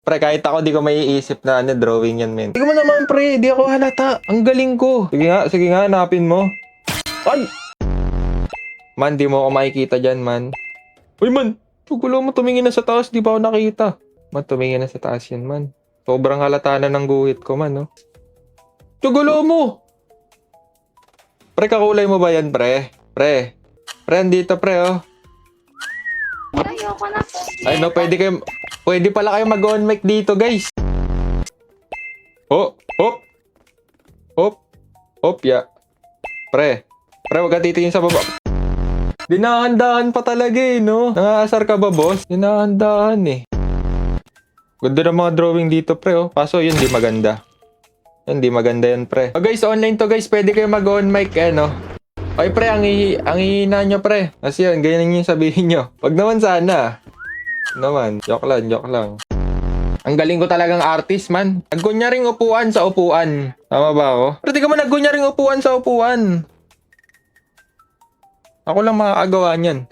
Pre, kahit ako di ko maiisip na ano, drawing yan, men. Hindi mo naman, pre. Di ako halata. Ang galing ko. Sige nga, hanapin mo. Ay! Man, di mo ako makikita dyan, man. Uy, man! Tugulo mo, tumingin na sa taas. Di pa ako nakita. Man, tumingin na sa taas yan, man. Sobrang halata na ng guhit ko, man, no? Tugulo mo! Pre, kakulay mo ba yan, pre? Pre, andito, pre, oh. Ayoko na po. Ay, no, pwede pala kayo mag-on mic dito, guys. Oh, hop. Hop, ya. Pre, wag ka titingin sa baba. Dinahandahan pa talaga eh, no? Nangaasar ka ba, boss? Dinahandahan eh. Ganda ng mga drawing dito, pre, oh. Kaso yun, di maganda. Yun, di maganda yan, pre. Oh, guys, online to, guys. Pwede kayo mag-on mic, eh, no? Ay, pre, ang hihina nyo, pre. Kasi yun, ganyan yung sabihin nyo. Wag naman sana. Naman, joke lang. Ang galing ko talagang artist, man. Nagkunyaring upuan sa upuan. Tama ba ako? Pero di ka man nagkunyaring upuan sa upuan. Ako lang makakagawa niyan.